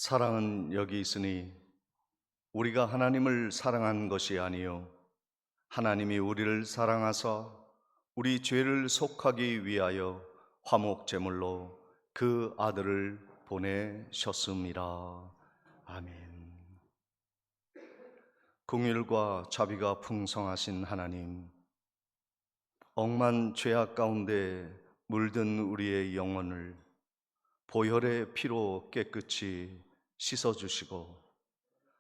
사랑은 여기 있으니 우리가 하나님을 사랑한 것이 아니요 하나님이 우리를 사랑하사 우리 죄를 속하기 위하여 화목 제물로 그 아들을 보내셨음이라. 아멘. 긍휼과 자비가 풍성하신 하나님, 억만 죄악 가운데 물든 우리의 영혼을 보혈의 피로 깨끗이 씻어주시고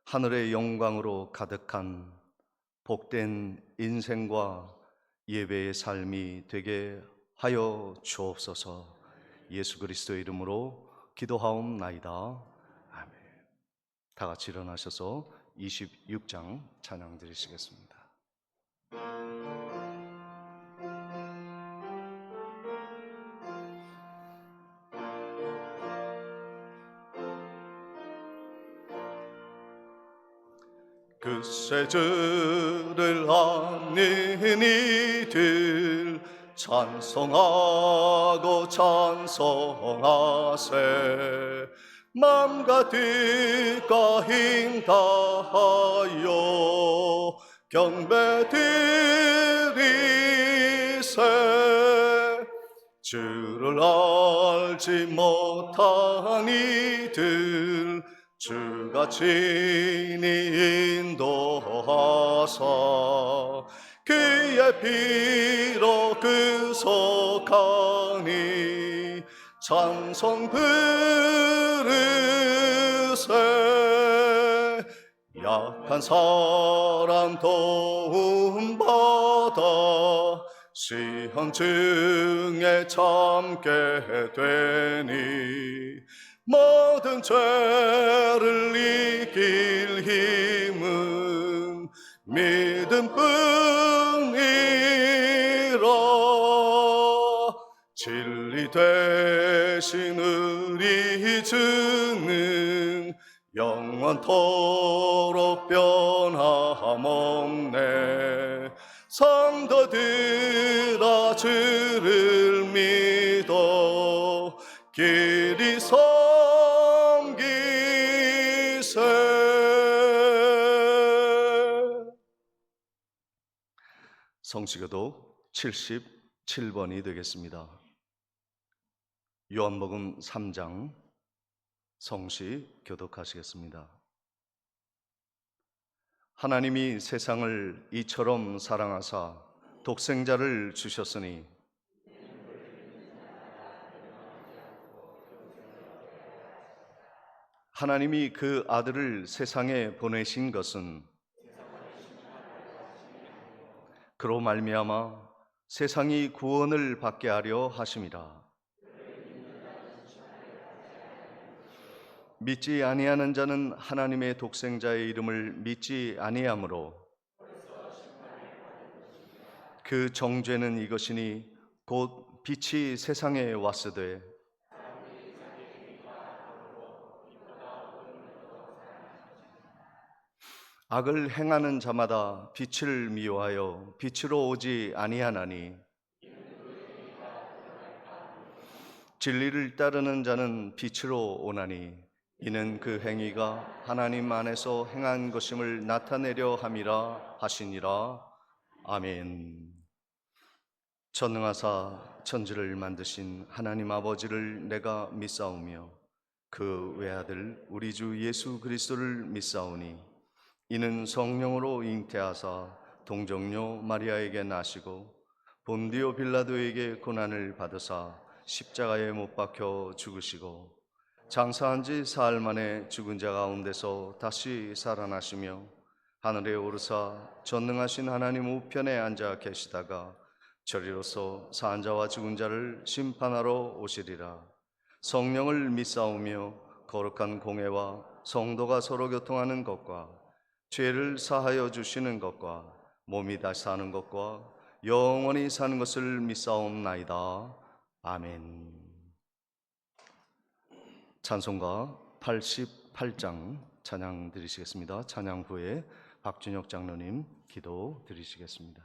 하늘의 영광으로 가득한 복된 인생과 예배의 삶이 되게 하여 주옵소서. 예수 그리스도의 이름으로 기도하옵나이다. 아멘. 다 같이 일어나셔서 26장 찬양 드리시겠습니다. 그 세주를 아는 이들 찬송하고 찬송하세. 맘과 뜻과 힘 다하여 경배 드리세. 주를 알지 못한 이들 주가 친히 인도하사 그의 피로 구속하니 찬송 부르세. 약한 사람 도움받아 시험 중에 참게 되니 모든 죄를 이길 힘은 믿음뿐이라. 진리 되신 우리 주는 영원토록 변함없네. 성도들아 주를 믿어 길이 섬기세. 성시교도 77번이 되겠습니다. 요한복음 3장 성시 교독하시겠습니다. 하나님이 세상을 이처럼 사랑하사 독생자를 주셨으니 하나님이 그 아들을 세상에 보내신 것은 그로 말미암아 세상이 구원을 받게 하려 하심이라. 믿지 아니하는 자는 하나님의 독생자의 이름을 믿지 아니하므로 그 정죄는 이것이니 곧 빛이 세상에 왔으되 악을 행하는 자마다 빛을 미워하여 빛으로 오지 아니하나니 진리를 따르는 자는 빛으로 오나니 이는 그 행위가 하나님 안에서 행한 것임을 나타내려 함이라 하시니라. 아멘. 전능하사 천지를 만드신 하나님 아버지를 내가 믿사오며 그 외아들 우리 주 예수 그리스도를 믿사오니 이는 성령으로 잉태하사 동정녀 마리아에게 나시고 본디오 빌라도에게 고난을 받으사 십자가에 못 박혀 죽으시고 장사한 지 사흘 만에 죽은 자 가운데서 다시 살아나시며 하늘에 오르사 전능하신 하나님 우편에 앉아 계시다가 저리로서 산 자와 죽은 자를 심판하러 오시리라. 성령을 믿사오며 거룩한 공회와 성도가 서로 교통하는 것과 죄를 사하여 주시는 것과 몸이 다시 사는 것과 영원히 사는 것을 믿사옵나이다. 아멘. 찬송가 88장 찬양 드리시겠습니다. 찬양 후에 박준혁 장로님 기도 드리시겠습니다.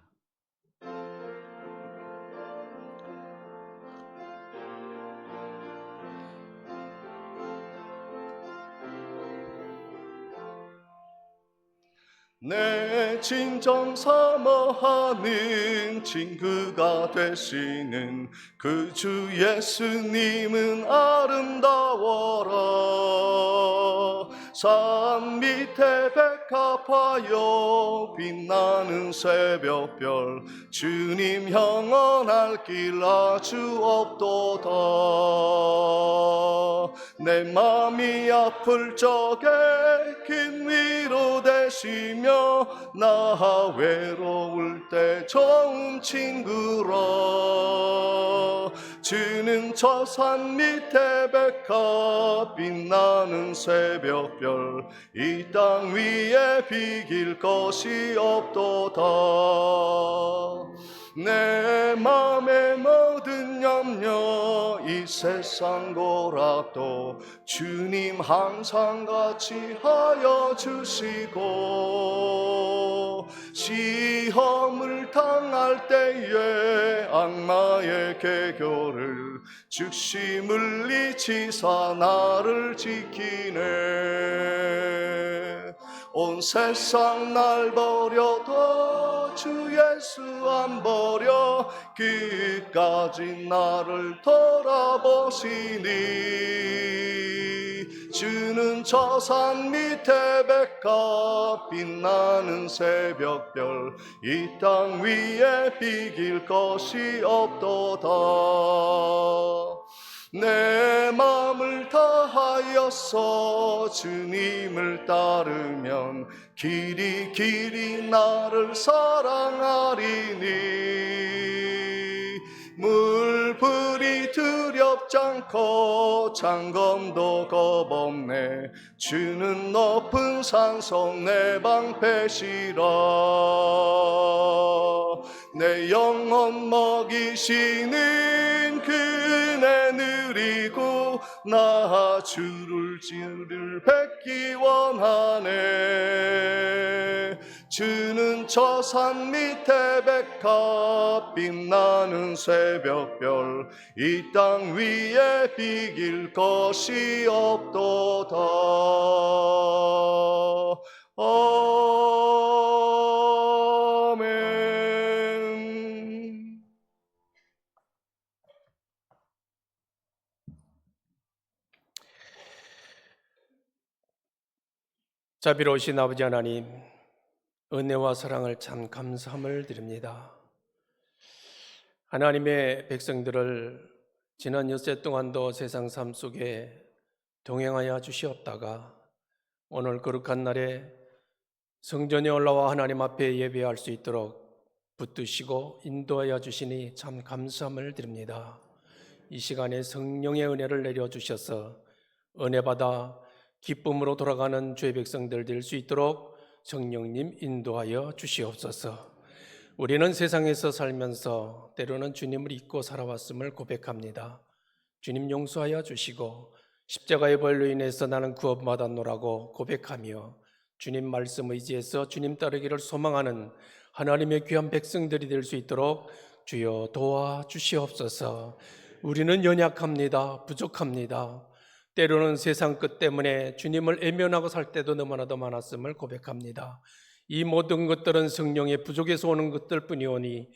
내 진정 사모하는 친구가 되시는 그 주 예수님은 아름다워라. 산 밑에 백합하여 빛나는 새벽별, 주님 영원할 길 아주 없도다. 내 맘이 아플 적에 긴 위로 되시며 나 외로울 때 좋은 친구라. 주는 저 산 밑에 백합 빛나는 새벽별, 이 땅 위에 비길 것이 없도다. 내 맘의 모든 염려, 이 세상 고락도 주님 항상 같이 하여 주시고, 시험을 당할 때에 악마의 계교를 즉시 물리치사 나를 지키네. 온 세상 날 버려도 주 예수 안 버려 끝까지 나를 돌아보시니. 주는 저 산 밑에 백합 빛나는 새벽별, 이 땅 위에 비길 것이 없도다. 내 마음을 다하여서 주님을 따르면 길이 길이 나를 사랑하리니. 물불이 두렵지 않고 장검도 겁없네. 주는 높은 산속 내 방패시라. 내 영혼 먹이시는 그네 누리고 나 주를 뵙기 원하네. 주는 저 산 밑에 백합 빛나는 새벽별, 이 땅 위에 비길 것이 없도다. 아멘. 자비로우신 아버지 하나님, 은혜와 사랑을 참 감사함을 드립니다. 하나님의 백성들을 지난 엿새 동안도 세상 삶 속에 동행하여 주시옵다가 오늘 거룩한 날에 성전에 올라와 하나님 앞에 예배할 수 있도록 붙드시고 인도하여 주시니 참 감사함을 드립니다. 이 시간에 성령의 은혜를 내려주셔서 은혜 받아 기쁨으로 돌아가는 주의 백성들 될 수 있도록 성령님 인도하여 주시옵소서. 우리는 세상에서 살면서 때로는 주님을 잊고 살아왔음을 고백합니다. 주님 용서하여 주시고 십자가의 벌로 인해서 나는 구원받았노라고 고백하며 주님 말씀 의지해서 주님 따르기를 소망하는 하나님의 귀한 백성들이 될 수 있도록 주여 도와주시옵소서. 우리는 연약합니다. 부족합니다. 때로는 세상 끝 때문에 주님을 외면하고 살 때도 너무나도 많았음을 고백합니다. 이 모든 것들은 성령의 부족에서 오는 것들 뿐이오니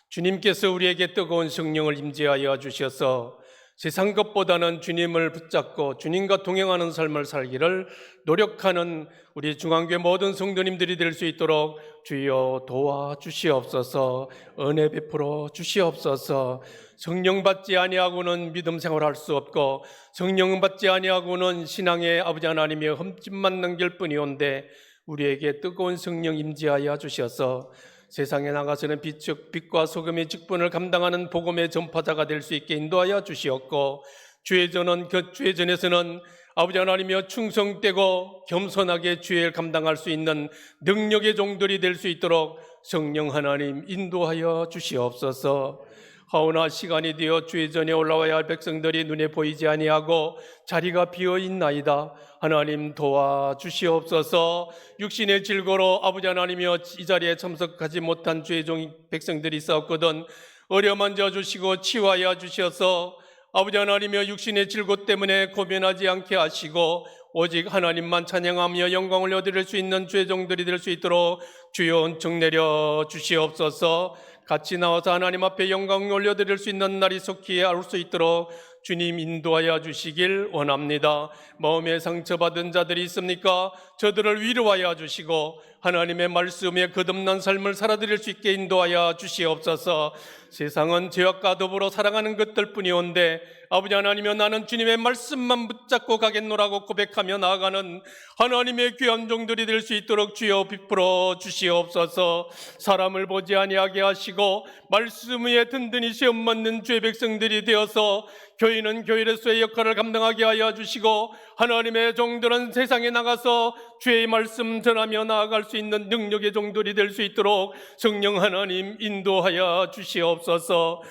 주님께서 우리에게 뜨거운 성령을 임재하여 주셔서 세상 것보다는 주님을 붙잡고 주님과 동행하는 삶을 살기를 노력하는 우리 중앙교회 모든 성도님들이 될 수 있도록 주여 도와주시옵소서. 은혜 베풀어 주시옵소서. 성령 받지 아니하고는 믿음 생활할 수 없고 성령 받지 아니하고는 신앙의 아버지 하나님의 흠집만 넘길 뿐이온데 우리에게 뜨거운 성령 임재하여 주셔서 세상에 나가서는 빛과 소금의 직분을 감당하는 복음의 전파자가 될 수 있게 인도하여 주시옵고 주의전에서는 아버지 하나님이여 충성되고 겸손하게 주의를 감당할 수 있는 능력의 종들이 될 수 있도록 성령 하나님 인도하여 주시옵소서. 하오나 시간이 되어 주의 전에 올라와야 할 백성들이 눈에 보이지 아니하고 자리가 비어있나이다. 하나님 도와주시옵소서. 육신의 질고로 아버지 하나님이여 이 자리에 참석하지 못한 주의 종 백성들이 있었거든 어려만져 주시고 치유하여 주셔서 아버지 하나님이여 육신의 질고 때문에 고민하지 않게 하시고 오직 하나님만 찬양하며 영광을 얻을 수 있는 죄종들이 될 수 있도록 주여 은총 내려 주시옵소서. 같이 나와서 하나님 앞에 영광을 올려드릴 수 있는 날이 속히 올 수 있도록 주님 인도하여 주시길 원합니다. 마음에 상처받은 자들이 있습니까? 저들을 위로하여 주시고 하나님의 말씀에 거듭난 삶을 살아드릴 수 있게 인도하여 주시옵소서. 세상은 죄악과 더불어 살아가는 것들 뿐이온데 아버지 하나님이여 나는 주님의 말씀만 붙잡고 가겠노라고 고백하며 나아가는 하나님의 귀한 종들이 될 수 있도록 주여 베풀어 주시옵소서. 사람을 보지 아니하게 하시고 말씀 위에 든든히 시험 맞는 주의 백성들이 되어서 교인은 교회로서의 역할을 감당하게 하여 주시고 하나님의 종들은 세상에 나가서 주의 말씀 전하며 나아갈 수 있는 능력의 종들이 될 수 있도록 성령 하나님 인도하여 주시옵소서.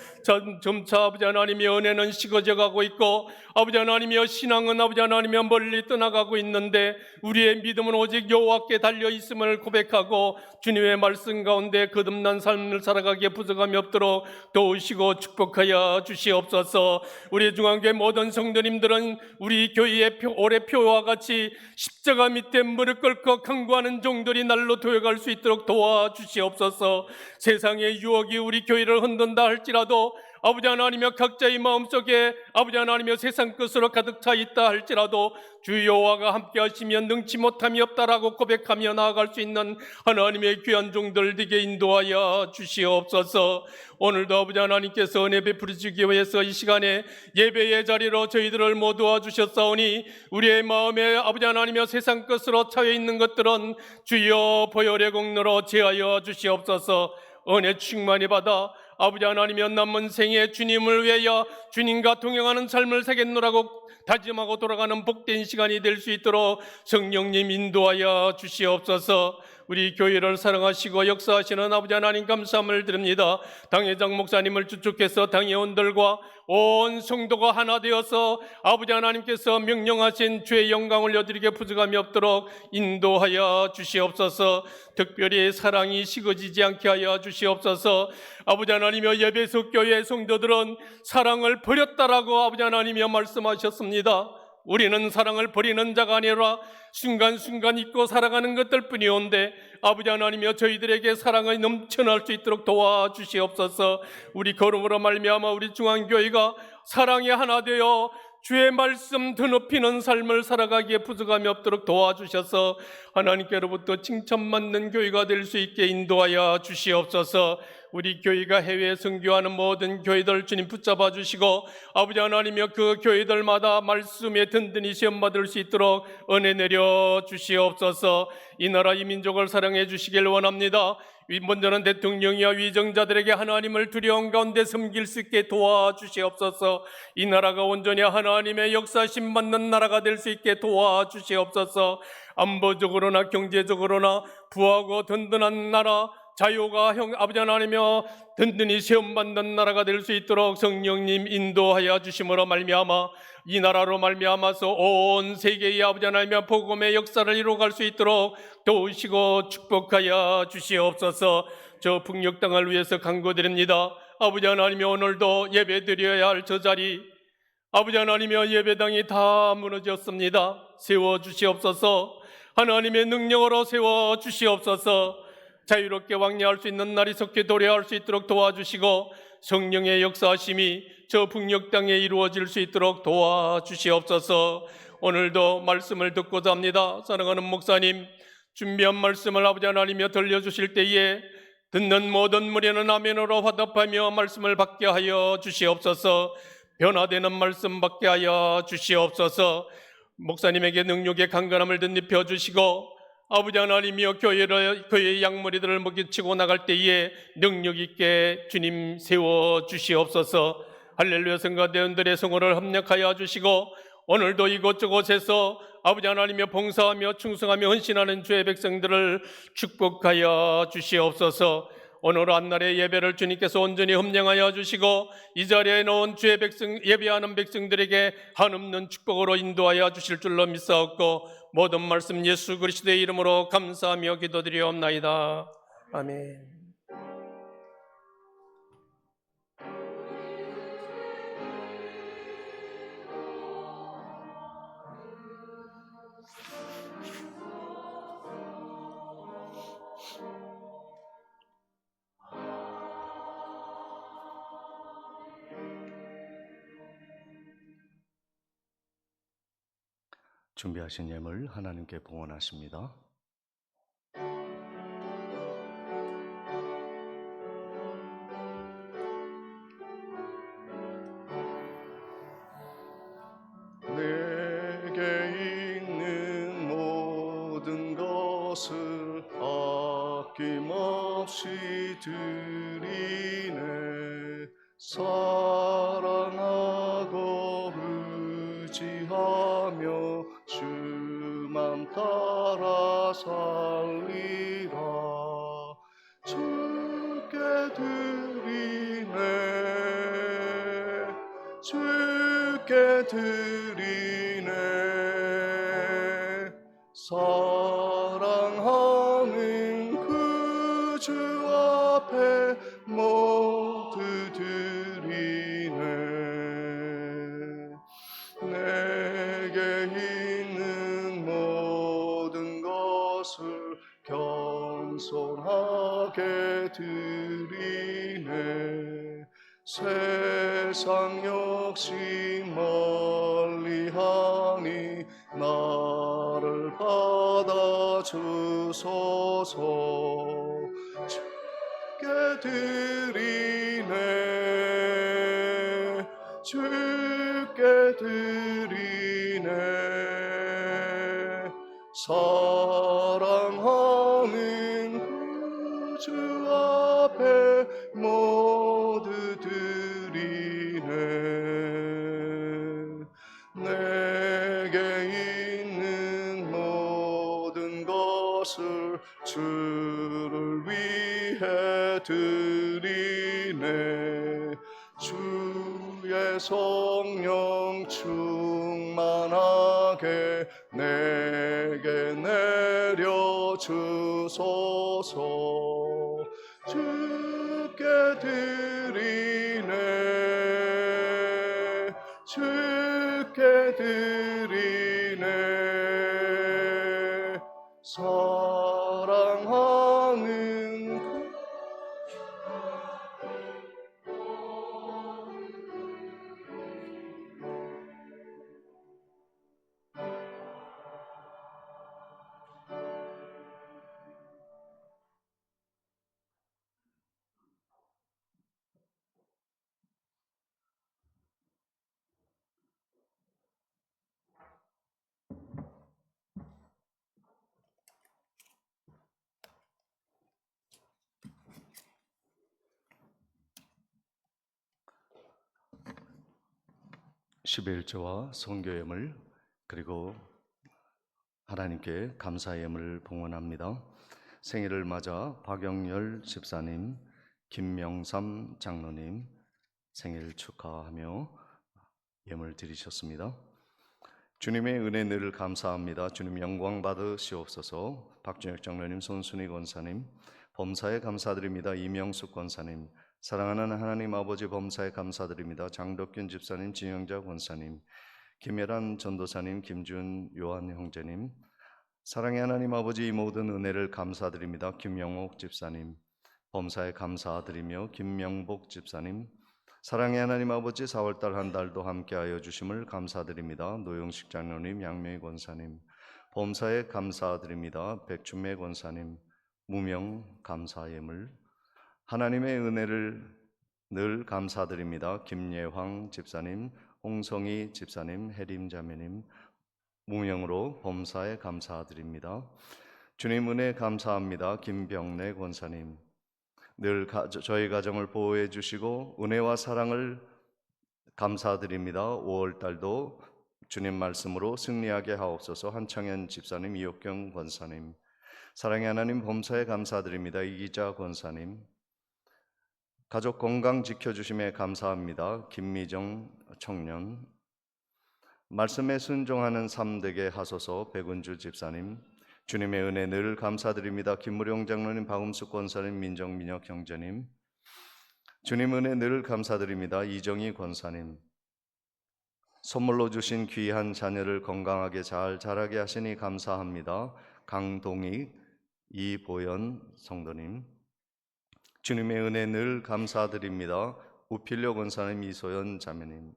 점차 아버지 하나님의 은혜는 식어져 가고 있고 아버지 하나님의 신앙은 아버지 하나님의 멀리 떠나가고 있는데 우리의 믿음은 오직 여호와께 달려 있음을 고백하고 주님의 말씀 가운데 거듭난 삶을 살아가기에 부족함이 없도록 도우시고 축복하여 주시옵소서. 우리 중앙교회 모든 성도님들은 우리 교회의 올해 표와 같이 십자가 밑에 무릎 꿇고 간구하는 종들이 날로 도약할 수 있도록 도와주시옵소서. 세상의 유혹이 우리 교회를 흔든다 할지라도 아버지 하나님여 각자의 마음속에 아버지 하나님여 세상 것으로 가득 차 있다 할지라도 주 여호와가 함께 하시면 능치 못함이 없다라고 고백하며 나아갈 수 있는 하나님의 귀한 종들 되게 인도하여 주시옵소서. 오늘도 아버지 하나님께서 은혜 베풀어 주기 위해서 이 시간에 예배의 자리로 저희들을 모두와 주셨사오니 우리의 마음에 아버지 하나님여 세상 것으로 차여 있는 것들은 주여 보혈의 공로로 제하여 주시옵소서. 은혜 충만히 받아 아버지 하나님여 남은 생에 주님을 위하여 주님과 동행하는 삶을 살겠노라고 다짐하고 돌아가는 복된 시간이 될 수 있도록 성령님 인도하여 주시옵소서. 우리 교회를 사랑하시고 역사하시는 아버지 하나님 감사함을 드립니다. 당회장 목사님을 주축해서 당회원들과 온 성도가 하나 되어서 아버지 하나님께서 명령하신 주의 영광을 여드리게 부족함이 없도록 인도하여 주시옵소서. 특별히 사랑이 식어지지 않게 하여 주시옵소서. 아버지 하나님여 예배석 교회 성도들은 사랑을 버렸다라고 아버지 하나님여 말씀하셨습니다. 우리는 사랑을 버리는 자가 아니라 순간순간 잊고 살아가는 것들 뿐이온데 아버지 하나님이여 저희들에게 사랑이 넘쳐날 수 있도록 도와주시옵소서. 우리 걸음으로 말미암아 우리 중앙교회가 사랑이 하나 되어 주의 말씀 드높이는 삶을 살아가기에 부족함이 없도록 도와주셔서 하나님께로부터 칭찬받는 교회가 될 수 있게 인도하여 주시옵소서. 우리 교회가 해외에 선교하는 모든 교회들 주님 붙잡아 주시고 아버지 하나님이여 그 교회들마다 말씀에 든든히 시험받을 수 있도록 은혜 내려 주시옵소서. 이 나라 이 민족을 사랑해 주시길 원합니다. 먼저는 대통령이야 위정자들에게 하나님을 두려운 가운데 섬길 수 있게 도와주시옵소서. 이 나라가 온전히 하나님의 역사심 받는 나라가 될 수 있게 도와주시옵소서. 안보적으로나 경제적으로나 부하고 든든한 나라 자유가 아버지 하나님이여 든든히 시험받는 나라가 될 수 있도록 성령님 인도하여 주심으로 말미암아 이 나라로 말미암아서 온 세계의 아버지 하나님의 복음의 역사를 이루어갈 수 있도록 도우시고 축복하여 주시옵소서. 저 북녘 땅을 위해서 간구드립니다. 아버지 하나님이 오늘도 예배드려야 할 저 자리 아버지 하나님이여 예배당이 다 무너졌습니다. 세워주시옵소서. 하나님의 능력으로 세워주시옵소서. 자유롭게 왕래할 수 있는 날이 속히 도래할 수 있도록 도와주시고 성령의 역사하심이 저 북녘 땅에 이루어질 수 있도록 도와주시옵소서. 오늘도 말씀을 듣고자 합니다. 사랑하는 목사님 준비한 말씀을 아버지 하나님이여 들려주실 때에 듣는 모든 무리는 아멘으로 화답하며 말씀을 받게 하여 주시옵소서. 변화되는 말씀 받게 하여 주시옵소서. 목사님에게 능력의 강건함을 덧입혀 주시고 아버지 하나님이여 교회의 양머리들을 먹이치고 나갈 때에 능력 있게 주님 세워 주시옵소서. 할렐루야 성가대원들의 성호를 협력하여 주시고 오늘도 이곳저곳에서 아버지 하나님이여 봉사하며 충성하며 헌신하는 주의 백성들을 축복하여 주시옵소서. 오늘 한날의 예배를 주님께서 온전히 흠령하여 주시고 이 자리에 놓은 주의 백성 예배하는 백성들에게 한없는 축복으로 인도하여 주실 줄로 믿사옵고 모든 말씀 예수 그리스도의 이름으로 감사하며 기도드리옵나이다. 아멘. 준비하신 예물 하나님께 봉헌하십니다. 내게 있는 모든 것을 아낌없이 드리네. 사랑하고 의지하며 주만 따라 살리라. 주께 드리네. 주께 드리네. 사랑하는 그 주 앞에 모두 드리네. 내게 있는 모든 것을 겸손하게 드리네. 세상 욕심 멀리하니 나를 받아주소서. 주께 드리네. 주께 드리네. 사랑하는 그 주 앞에 모두 드리네. 내게 있는 모든 것을 주를 위해 드리네. 주의 성령 충만하게 내게 내려 주소서. 주께 드리네. 주께 드리네. 사랑하는 그 십일조와 선교예물 그리고 하나님께 감사예물 봉헌합니다. 생일을 맞아 박영열 집사님, 김명삼 장로님 생일 축하하며 예물 드리셨습니다. 주님의 은혜 늘 감사합니다. 주님 영광 받으시옵소서. 박준혁 장로님, 손순희 권사님 범사에 감사드립니다. 이명숙 권사님, 사랑하는 하나님 아버지 범사에 감사드립니다. 장덕균 집사님, 진영자 권사님, 김혜란 전도사님, 김준 요한 형제님, 사랑의 하나님 아버지 이 모든 은혜를 감사드립니다. 김영옥 집사님 범사에 감사드리며 김명복 집사님, 사랑의 하나님 아버지 4월달 한 달도 함께하여 주심을 감사드립니다. 노영식 장로님, 양명희 권사님 범사에 감사드립니다. 백춘매 권사님 무명 감사예물, 하나님의 은혜를 늘 감사드립니다. 김예황 집사님, 홍성희 집사님, 혜림 자매님 무명으로 범사에 감사드립니다. 주님 은혜 감사합니다. 김병래 권사님 늘 저희 가정을 보호해 주시고 은혜와 사랑을 감사드립니다. 5월달도 주님 말씀으로 승리하게 하옵소서. 한창현 집사님, 이옥경 권사님, 사랑의 하나님 범사에 감사드립니다. 이기자 권사님, 가족 건강 지켜주심에 감사합니다. 김미정 청년, 말씀에 순종하는 삶 되게 하소서. 백은주 집사님, 주님의 은혜 늘 감사드립니다. 김무령 장로님, 박음숙 권사님, 민정민혁 형제님, 주님 은혜 늘 감사드립니다. 이정희 권사님, 선물로 주신 귀한 자녀를 건강하게 잘 자라게 하시니 감사합니다. 강동익, 이보연 성도님, 주님의 은혜 늘 감사드립니다. 우필려 권사님, 이소연 자매님,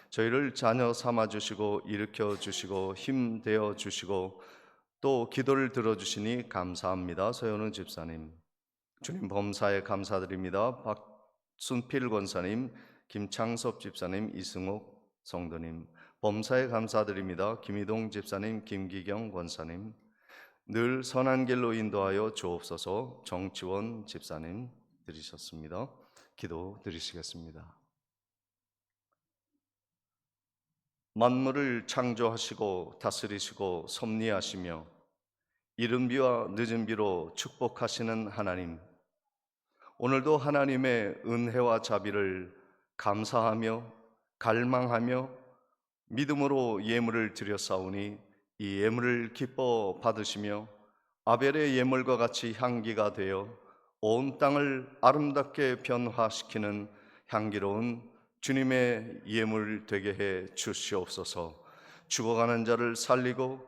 저희를 자녀 삼아 주시고 일으켜 주시고 힘 되어 주시고 또 기도를 들어주시니 감사합니다. 서현우 집사님, 주님 범사에 감사드립니다. 박순필 권사님, 김창섭 집사님, 이승옥 성도님, 범사에 감사드립니다. 김희동 집사님, 김기경 권사님, 늘 선한 길로 인도하여 주옵소서. 정치원 집사님 들으셨습니다. 기도 드리시겠습니다. 만물을 창조하시고 다스리시고 섭리하시며 이른 비와 늦은 비로 축복하시는 하나님, 오늘도 하나님의 은혜와 자비를 감사하며 갈망하며 믿음으로 예물을 드렸사오니 이 예물을 기뻐 받으시며 아벨의 예물과 같이 향기가 되어 온 땅을 아름답게 변화시키는 향기로운 주님의 예물 되게 해 주시옵소서. 죽어가는 자를 살리고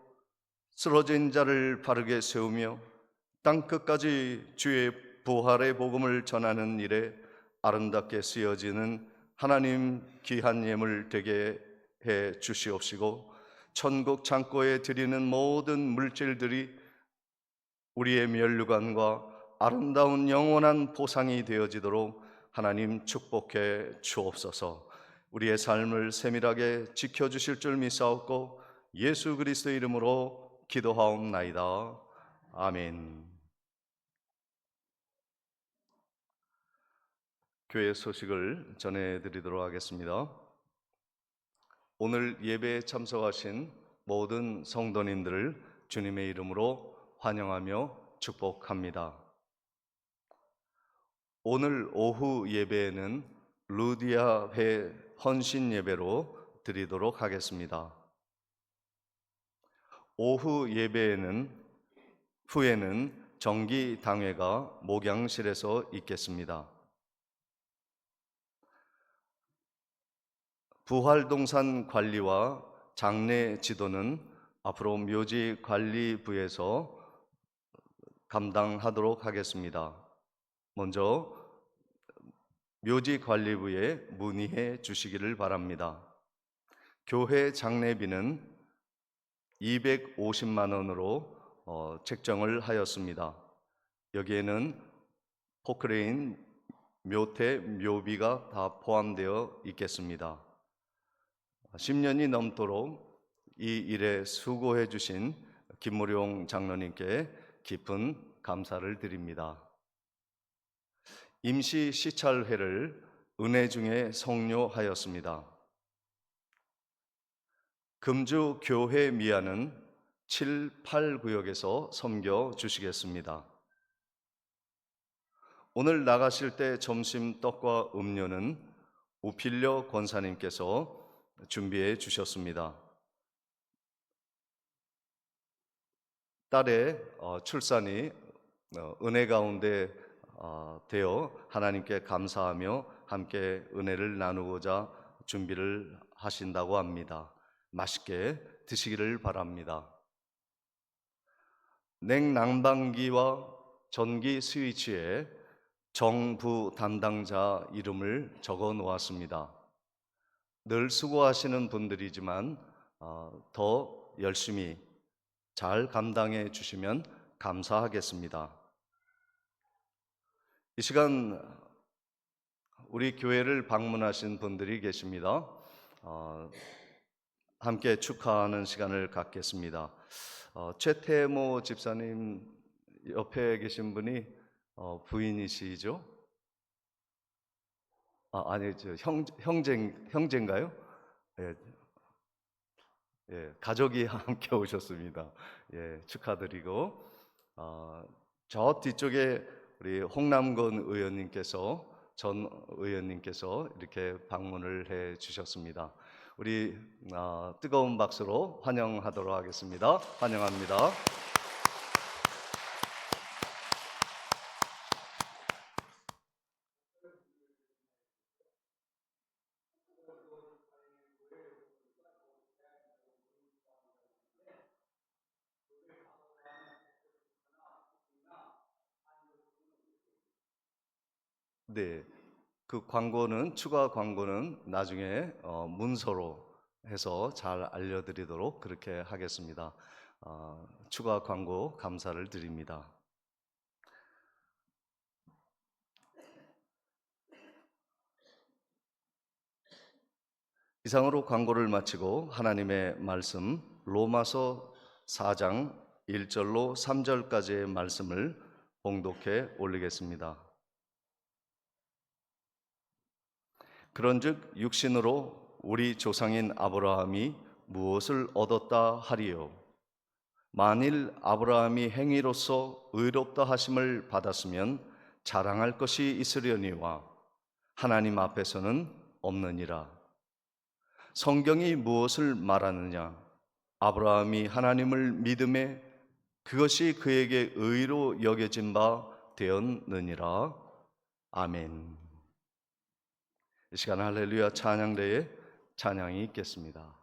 쓰러진 자를 바르게 세우며 땅 끝까지 주의 부활의 복음을 전하는 일에 아름답게 쓰여지는 하나님 귀한 예물 되게 해 주시옵시고, 천국 창고에 드리는 모든 물질들이 우리의 면류관과 아름다운 영원한 보상이 되어지도록 하나님 축복해 주옵소서. 우리의 삶을 세밀하게 지켜주실 줄 믿사옵고 예수 그리스도 이름으로 기도하옵나이다. 아멘. 교회 소식을 전해드리도록 하겠습니다. 오늘 예배에 참석하신 모든 성도님들을 주님의 이름으로 환영하며 축복합니다. 오늘 오후 예배에는 루디아 회 헌신 예배로 드리도록 하겠습니다. 오후 예배에는 후에는 정기 당회가 목양실에서 있겠습니다. 부활동산 관리와 장례 지도는 앞으로 묘지관리부에서 감당하도록 하겠습니다. 먼저 묘지관리부에 문의해 주시기를 바랍니다. 교회 장례비는 250만 원으로 책정을 하였습니다. 여기에는 포크레인, 묘태, 묘비가 다 포함되어 있겠습니다. 10년이 넘도록 이 일에 수고해 주신 김무룡 장로님께 깊은 감사를 드립니다. 임시 시찰회를 은혜 중에 성료하였습니다. 금주 교회 미아는 7, 8구역에서 섬겨 주시겠습니다. 오늘 나가실 때 점심 떡과 음료는 우필려 권사님께서 준비해 주셨습니다. 딸의 출산이 은혜 가운데 되어 하나님께 감사하며 함께 은혜를 나누고자 준비를 하신다고 합니다. 맛있게 드시기를 바랍니다. 냉난방기와 전기 스위치에 정부 담당자 이름을 적어 놓았습니다. 늘 수고하시는 분들이지만 더 열심히 잘 감당해 주시면 감사하겠습니다. 이 시간 우리 교회를 방문하신 분들이 계십니다. 함께 축하하는 시간을 갖겠습니다. 최태모 집사님 옆에 계신 분이 부인이시죠? 아니, 형제인가요? 예, 예, 가족이 함께 오셨습니다. 예, 축하드리고, 저 뒤쪽에 우리 홍남건 의원님께서, 전 의원님께서 이렇게 방문을 해 주셨습니다. 우리 뜨거운 박수로 환영하도록 하겠습니다. 환영합니다. 네, 그 광고는 추가 광고는 나중에 문서로 해서 잘 알려드리도록 그렇게 하겠습니다. 추가 광고 감사를 드립니다. 이상으로 광고를 마치고 하나님의 말씀 로마서 4장 1절로 3절까지의 말씀을 봉독해 올리겠습니다. 그런즉 육신으로 우리 조상인 아브라함이 무엇을 얻었다 하리요? 만일 아브라함이 행위로서 의롭다 하심을 받았으면 자랑할 것이 있으려니와 하나님 앞에서는 없느니라. 성경이 무엇을 말하느냐? 아브라함이 하나님을 믿음에 그것이 그에게 의로 여겨진 바 되었느니라. 아멘. 이 시간 할렐루야 찬양대에 찬양이 있겠습니다.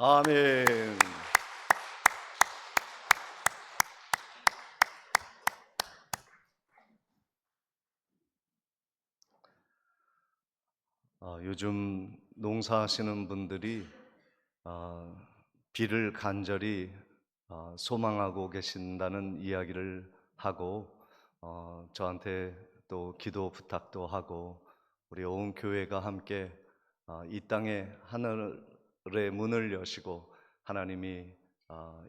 아멘. 요즘 농사하시는 분들이 아, 비를 간절히 소망하고 계신다는 이야기를 하고 저한테 또 기도 부탁도 하고 우리 온 교회가 함께 이 땅에 하늘의 문을 여시고 하나님이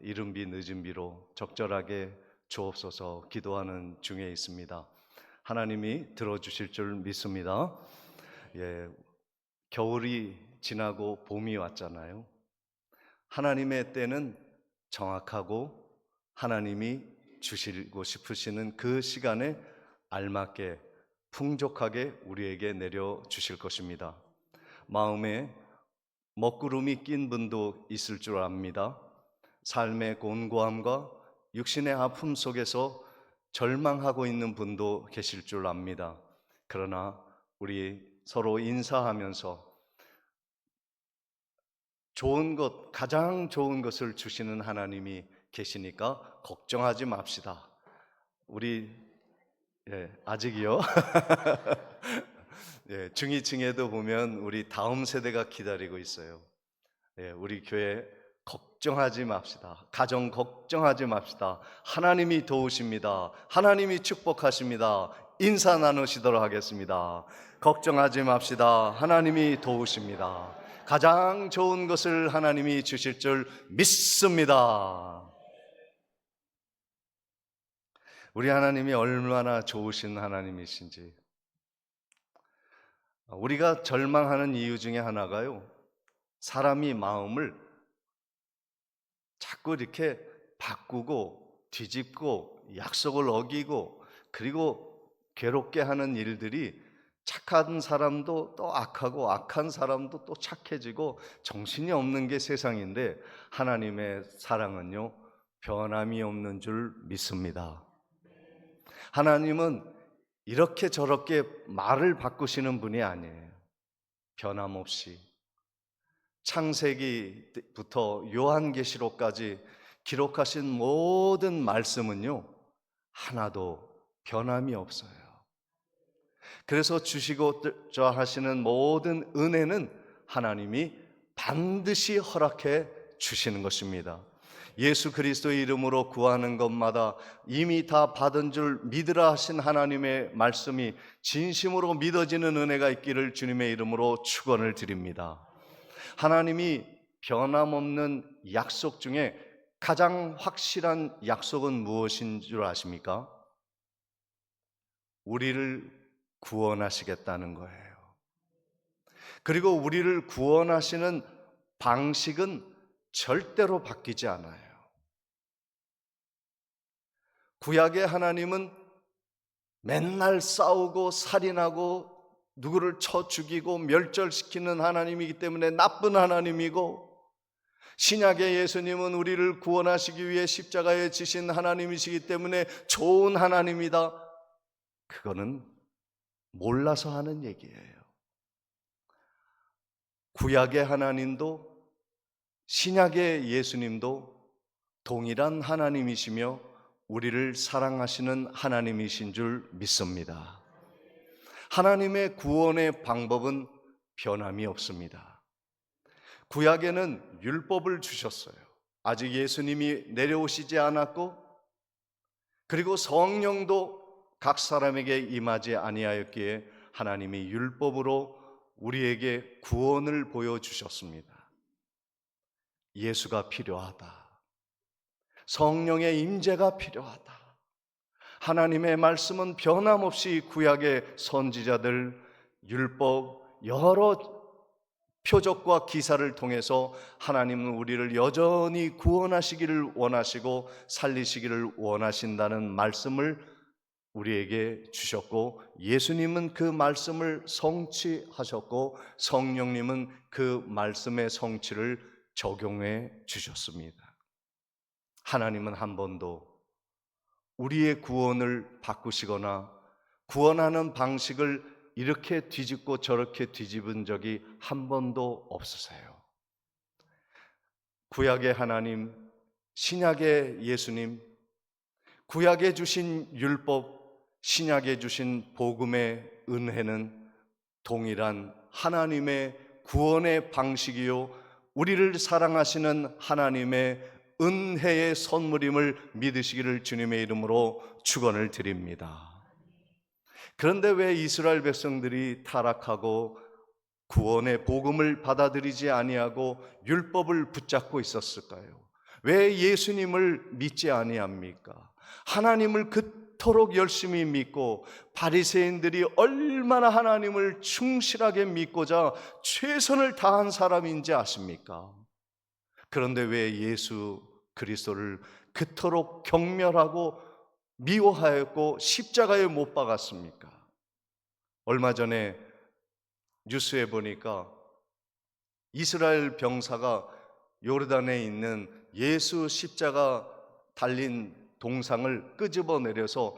이른 비 늦은 비로 적절하게 주옵소서 기도하는 중에 있습니다. 하나님이 들어주실 줄 믿습니다. 예, 겨울이 지나고 봄이 왔잖아요. 하나님의 때는 정확하고 하나님이 주시고 싶으시는 그 시간에 알맞게 풍족하게 우리에게 내려 주실 것입니다. 마음에 먹구름이 낀 분도 있을 줄 압니다. 삶의 곤고함과 육신의 아픔 속에서 절망하고 있는 분도 계실 줄 압니다. 그러나 우리 서로 인사하면서 좋은 것, 가장 좋은 것을 주시는 하나님이 계시니까 걱정하지 맙시다. 우리 아직이요. 중위층에도 보면 우리 다음 세대가 기다리고 있어요. 우리 교회 걱정하지 맙시다. 가정 걱정하지 맙시다. 하나님이 도우십니다. 하나님이 축복하십니다. 인사 나누시도록 하겠습니다. 걱정하지 맙시다. 하나님이 도우십니다. 가장 좋은 것을 하나님이 주실 줄 믿습니다. 우리 하나님이 얼마나 좋으신 하나님이신지. 우리가 절망하는 이유 중에 하나가요, 사람이 마음을 자꾸 이렇게 바꾸고 뒤집고 약속을 어기고 그리고 괴롭게 하는 일들이 착한 사람도 또 악하고 악한 사람도 또 착해지고 정신이 없는 게 세상인데 하나님의 사랑은요 변함이 없는 줄 믿습니다. 하나님은 이렇게 저렇게 말을 바꾸시는 분이 아니에요. 변함없이 창세기부터 요한계시록까지 기록하신 모든 말씀은요 하나도 변함이 없어요. 그래서 주시고자 하시는 모든 은혜는 하나님이 반드시 허락해 주시는 것입니다. 예수 그리스도의 이름으로 구하는 것마다 이미 다 받은 줄 믿으라 하신 하나님의 말씀이 진심으로 믿어지는 은혜가 있기를 주님의 이름으로 축원을 드립니다. 하나님이 변함없는 약속 중에 가장 확실한 약속은 무엇인 줄 아십니까? 우리를 구원하시겠다는 거예요. 그리고 우리를 구원하시는 방식은 절대로 바뀌지 않아요. 구약의 하나님은 맨날 싸우고 살인하고 누구를 쳐 죽이고 멸절시키는 하나님이기 때문에 나쁜 하나님이고, 신약의 예수님은 우리를 구원하시기 위해 십자가에 지신 하나님이시기 때문에 좋은 하나님이다. 그거는 몰라서 하는 얘기예요. 구약의 하나님도 신약의 예수님도 동일한 하나님이시며 우리를 사랑하시는 하나님이신 줄 믿습니다. 하나님의 구원의 방법은 변함이 없습니다. 구약에는 율법을 주셨어요. 아직 예수님이 내려오시지 않았고, 그리고 성령도 각 사람에게 임하지 아니하였기에 하나님이 율법으로 우리에게 구원을 보여주셨습니다. 예수가 필요하다. 성령의 임재가 필요하다. 하나님의 말씀은 변함없이 구약의 선지자들, 율법, 여러 표적과 기사를 통해서 하나님은 우리를 여전히 구원하시기를 원하시고 살리시기를 원하신다는 말씀을 우리에게 주셨고, 예수님은 그 말씀을 성취하셨고 성령님은 그 말씀의 성취를 적용해 주셨습니다. 하나님은 한 번도 우리의 구원을 바꾸시거나 구원하는 방식을 이렇게 뒤집고 저렇게 뒤집은 적이 한 번도 없으세요. 구약의 하나님, 신약의 예수님, 구약에 주신 율법, 신약에 주신 복음의 은혜는 동일한 하나님의 구원의 방식이요, 우리를 사랑하시는 하나님의 은혜의 선물임을 믿으시기를 주님의 이름으로 축원을 드립니다. 그런데 왜 이스라엘 백성들이 타락하고 구원의 복음을 받아들이지 아니하고 율법을 붙잡고 있었을까요? 왜 예수님을 믿지 아니합니까? 하나님을 그토록 열심히 믿고 바리새인들이 얼마나 하나님을 충실하게 믿고자 최선을 다한 사람인지 아십니까? 그런데 왜 예수 그리스도를 그토록 경멸하고 미워하였고 십자가에 못 박았습니까? 얼마 전에 뉴스에 보니까 이스라엘 병사가 요르단에 있는 예수 십자가 달린 동상을 끄집어 내려서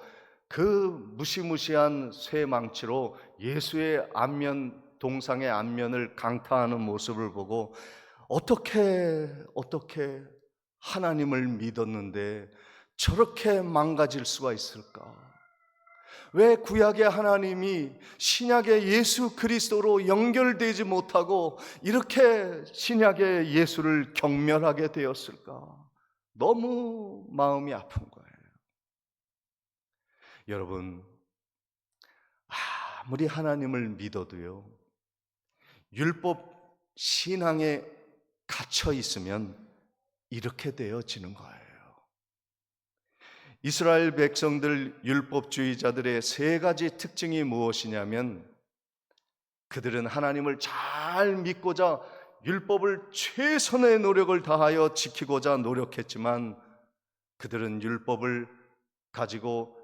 그 무시무시한 쇠망치로 예수의 안면, 동상의 안면을 강타하는 모습을 보고 어떻게 하나님을 믿었는데 저렇게 망가질 수가 있을까? 왜 구약의 하나님이 신약의 예수 그리스도로 연결되지 못하고 이렇게 신약의 예수를 경멸하게 되었을까? 너무 마음이 아픈 거예요. 여러분, 아무리 하나님을 믿어도요, 율법 신앙에 갇혀 있으면 이렇게 되어지는 거예요. 이스라엘 백성들 율법주의자들의 세 가지 특징이 무엇이냐면, 그들은 하나님을 잘 믿고자 율법을 최선의 노력을 다하여 지키고자 노력했지만 그들은 율법을 가지고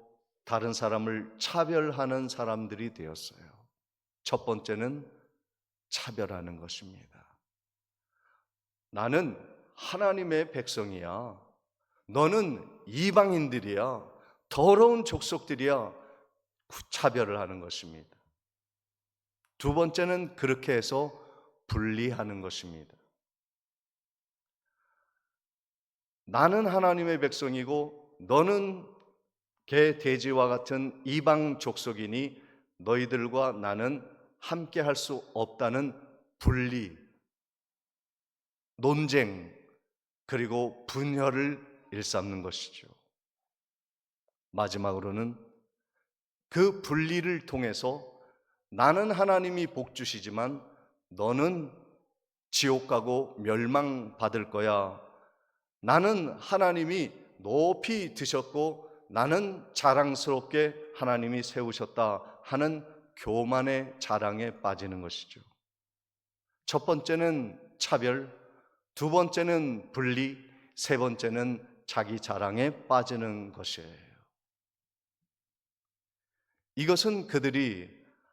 다른 사람을 차별하는 사람들이 되었어요. 첫 번째는 차별하는 것입니다. 나는 하나님의 백성이야. 너는 이방인들이야. 더러운 족속들이야. 차별을 하는 것입니다. 두 번째는 그렇게 해서 분리하는 것입니다. 나는 하나님의 백성이고 너는 개, 돼지와 같은 이방 족속이니 너희들과 나는 함께 할 수 없다는 분리, 논쟁, 그리고 분열을 일삼는 것이죠. 마지막으로는 그 분리를 통해서 나는 하나님이 복 주시지만 너는 지옥 가고 멸망받을 거야. 나는 하나님이 높이 드셨고 나는 자랑스럽게 하나님이 세우셨다 하는 교만의 자랑에 빠지는 것이죠. 첫 번째는 차별, 두 번째는 분리, 세 번째는 자기 자랑에 빠지는 것이에요. 이것은 그들이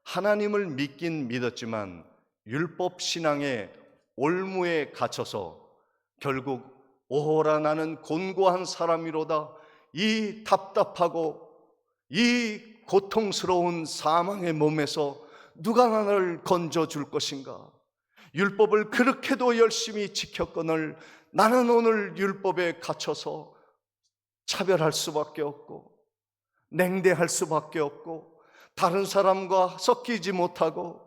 하나님을 믿긴 믿었지만 율법 신앙의 올무에 갇혀서 결국 오호라 나는 곤고한 사람이로다, 이 답답하고 이 고통스러운 사망의 몸에서 누가 나를 건져줄 것인가? 율법을 그렇게도 열심히 지켰거늘 나는 오늘 율법에 갇혀서 차별할 수밖에 없고 냉대할 수밖에 없고 다른 사람과 섞이지 못하고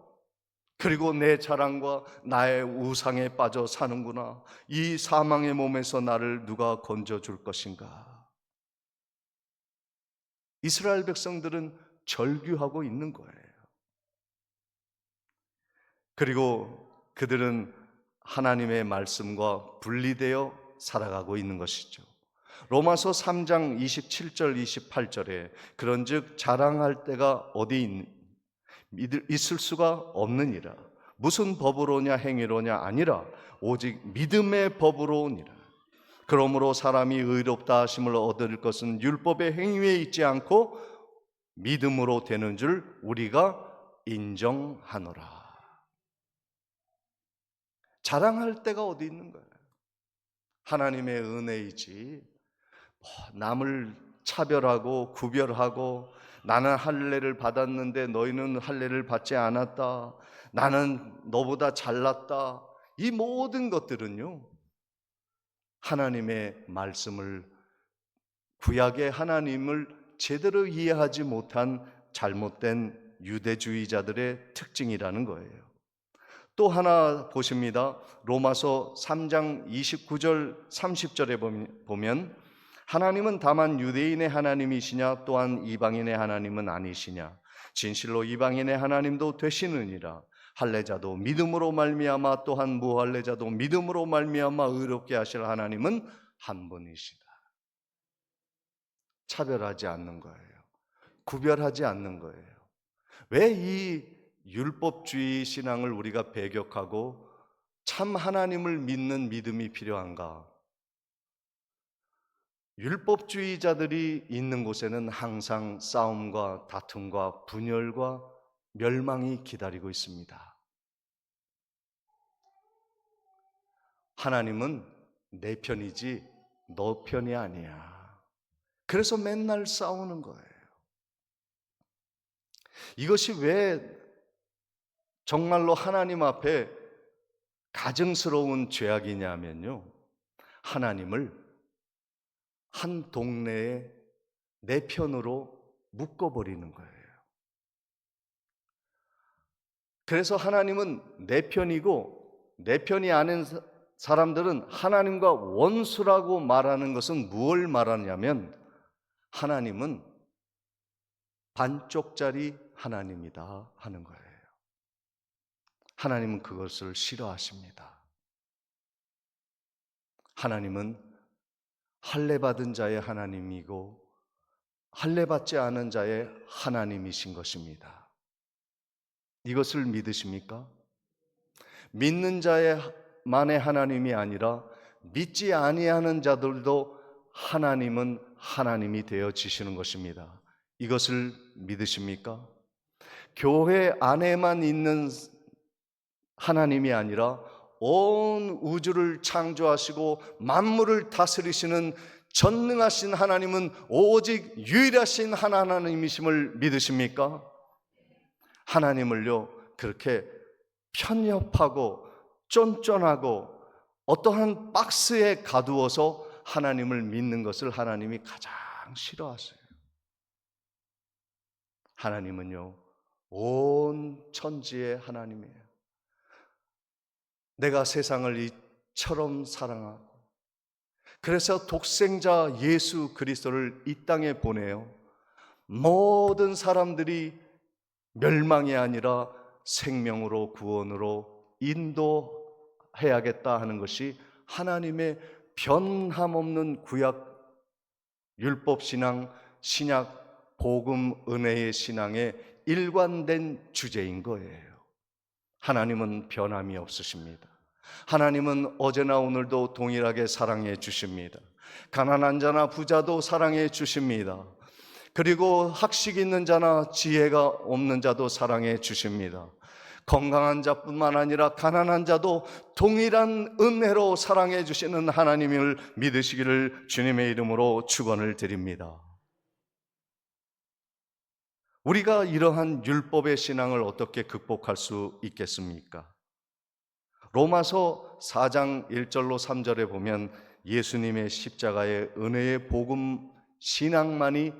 그리고 내 자랑과 나의 우상에 빠져 사는구나. 이 사망의 몸에서 나를 누가 건져줄 것인가? 이스라엘 백성들은 절규하고 있는 거예요. 그리고 그들은 하나님의 말씀과 분리되어 살아가고 있는 것이죠. 로마서 3장 27절 28절에 그런즉 자랑할 때가 어디 있을 수가 없느니라. 무슨 법으로냐 행위로냐 아니라 오직 믿음의 법으로니라. 그러므로 사람이 의롭다 하심을 얻을 것은 율법의 행위에 있지 않고 믿음으로 되는 줄 우리가 인정하노라. 자랑할 때가 어디 있는 거예요? 하나님의 은혜이지 남을 차별하고 구별하고 나는 할례를 받았는데 너희는 할례를 받지 않았다, 나는 너보다 잘났다, 이 모든 것들은요 하나님의 말씀을, 구약의 하나님을 제대로 이해하지 못한 잘못된 유대주의자들의 특징이라는 거예요. 또 하나 보십니다. 로마서 3장 29절 30절에 보면 하나님은 다만 유대인의 하나님이시냐 또한 이방인의 하나님은 아니시냐, 진실로 이방인의 하나님도 되시느니라. 할례자도 믿음으로 말미암아 또한 무할례자도 믿음으로 말미암아 의롭게 하실 하나님은 한 분이시다. 차별하지 않는 거예요. 구별하지 않는 거예요. 왜 이 율법주의 신앙을 우리가 배격하고 참 하나님을 믿는 믿음이 필요한가? 율법주의자들이 있는 곳에는 항상 싸움과 다툼과 분열과 멸망이 기다리고 있습니다. 하나님은 내 편이지 너 편이 아니야. 그래서 맨날 싸우는 거예요. 이것이 왜 정말로 하나님 앞에 가증스러운 죄악이냐면요, 하나님을 한 동네에 내 편으로 묶어버리는 거예요. 그래서 하나님은 내 편이고, 내 편이 아닌 사람들은 하나님과 원수라고 말하는 것은 무엇을 말하냐면, 하나님은 반쪽짜리 하나님이다 하는 거예요. 하나님은 그것을 싫어하십니다. 하나님은 할례받은 자의 하나님이고 할례받지 않은 자의 하나님이신 것입니다. 이것을 믿으십니까? 믿는 자만의 하나님이 아니라 믿지 아니하는 자들도 하나님은 하나님이 되어지시는 것입니다. 이것을 믿으십니까? 교회 안에만 있는 하나님이 아니라 온 우주를 창조하시고 만물을 다스리시는 전능하신 하나님은 오직 유일하신 하나님이심을 믿으십니까? 하나님을요, 그렇게 편협하고 쫀쫀하고 어떠한 박스에 가두어서 하나님을 믿는 것을 하나님이 가장 싫어하세요. 하나님은요, 온 천지의 하나님이에요. 내가 세상을 이처럼 사랑하고 그래서 독생자 예수 그리스도를 이 땅에 보내요. 모든 사람들이 멸망이 아니라 생명으로 구원으로 인도해야겠다 하는 것이 하나님의 변함없는 구약 율법신앙, 신약, 복음, 은혜의 신앙의 일관된 주제인 거예요. 하나님은 변함이 없으십니다. 하나님은 어제나 오늘도 동일하게 사랑해 주십니다. 가난한 자나 부자도 사랑해 주십니다. 그리고 학식 있는 자나 지혜가 없는 자도 사랑해 주십니다. 건강한 자뿐만 아니라 가난한 자도 동일한 은혜로 사랑해 주시는 하나님을 믿으시기를 주님의 이름으로 축원을 드립니다. 우리가 이러한 율법의 신앙을 어떻게 극복할 수 있겠습니까? 로마서 4장 1절로 3절에 보면 예수님의 십자가의 은혜의 복음 신앙만이